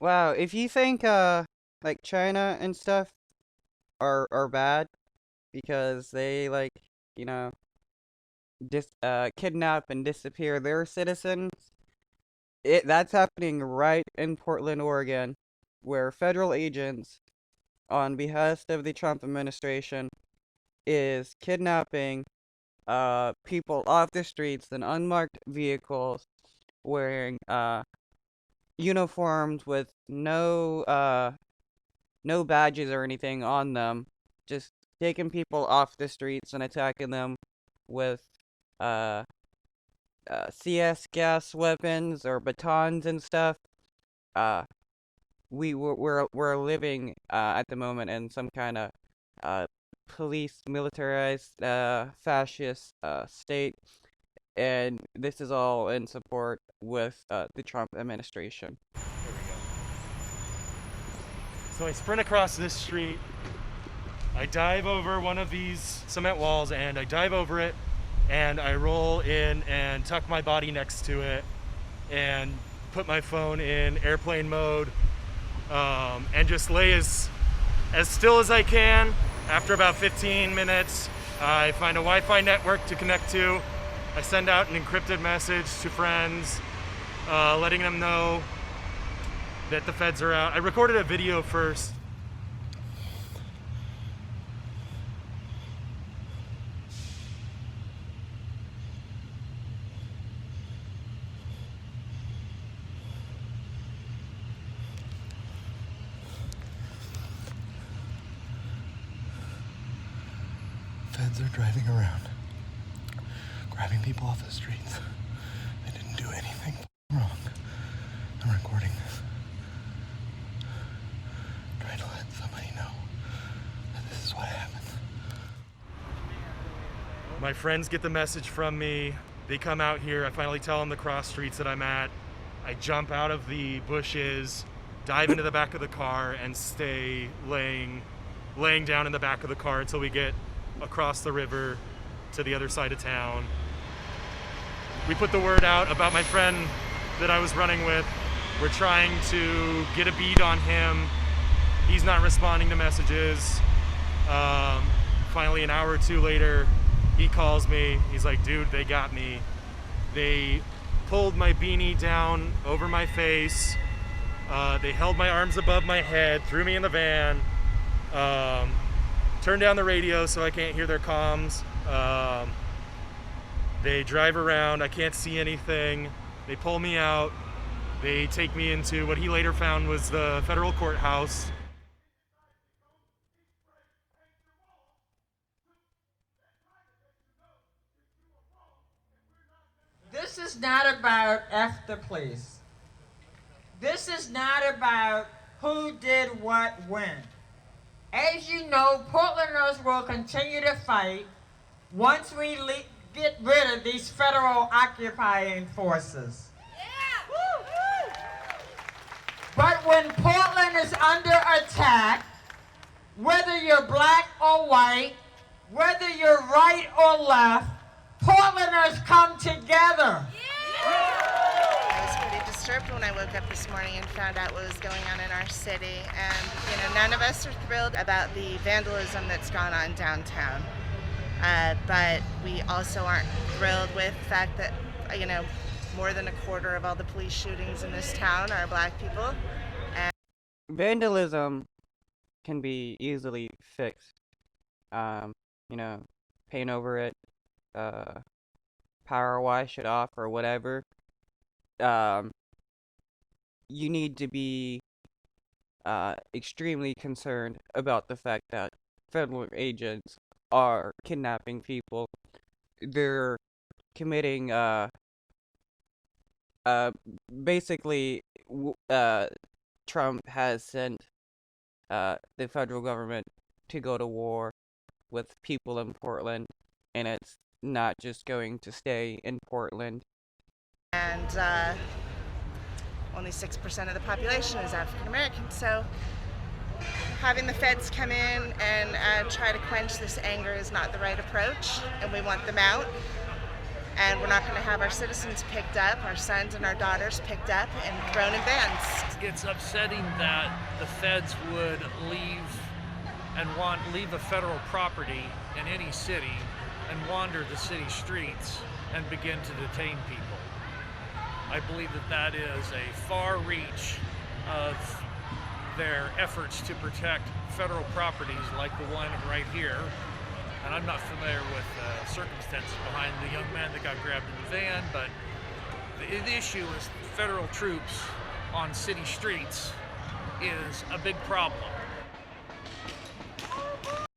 Wow, if you think like China and stuff are bad because they like, you know, kidnap and disappear their citizens, that's happening right in Portland, Oregon, where federal agents on behest of the Trump administration is kidnapping people off the streets in unmarked vehicles wearing uniforms with no badges or anything on them, just taking people off the streets and attacking them with uh, CS gas weapons or batons and stuff. Uh, we're living at the moment in some kind of uh police militarized fascist state, and this is all in support with the Trump administration. There we go. So I sprint across this street. I dive over one of these cement walls and I dive over it and I roll in and tuck my body next to it and put my phone in airplane mode, and just lay as still as I can. After about 15 minutes, I find a Wi-Fi network to connect to. I send out an encrypted message to friends, letting them know that the feds are out. I recorded a video first. Feds are driving around, grabbing people off the streets. They didn't do anything wrong. I'm recording this. Trying to let somebody know that this is what happened. My friends get the message from me. They come out here. I finally tell them the cross streets that I'm at. I jump out of the bushes, dive into the back of the car, and stay laying down in the back of the car until we get across the river to the other side of town. We put the word out about my friend that I was running with. We're trying to get a beat on him. He's not responding to messages. Finally, an hour or two later, he calls me. He's like, dude, they got me. They pulled my beanie down over my face. They held my arms above my head, threw me in the van. Turn down the radio so I can't hear their comms. They drive around, I can't see anything. They pull me out. They take me into what he later found was the federal courthouse. This is not about F the police. This is not about who did what when. As you know, Portlanders will continue to fight once we get rid of these federal occupying forces. Yeah. But when Portland is under attack, whether you're black or white, whether you're right or left, Portlanders come together. I was pretty disturbed when I woke up this morning and found out what was going on in our city. And, none of us are thrilled about the vandalism that's gone on downtown. But we also aren't thrilled with the fact that, more than a quarter of all the police shootings in this town are black people. And Vandalism can be easily fixed. Paint over it, power wash it off or whatever. You need to be extremely concerned about the fact that federal agents are kidnapping people. They're committing basically Trump has sent the federal government to go to war with people in Portland, and it's not just going to stay in Portland. And only 6% of the population is African American. So having the feds come in and try to quench this anger is not the right approach, and we want them out. And we're not going to have our citizens picked up, our sons and our daughters picked up and thrown in vans. It's upsetting that the feds would leave a federal property in any city and wander the city streets and begin to detain people. I believe that is a far reach of their efforts to protect federal properties like the one right here. And I'm not familiar with the circumstances behind the young man that got grabbed in the van, but the issue is federal troops on city streets is a big problem.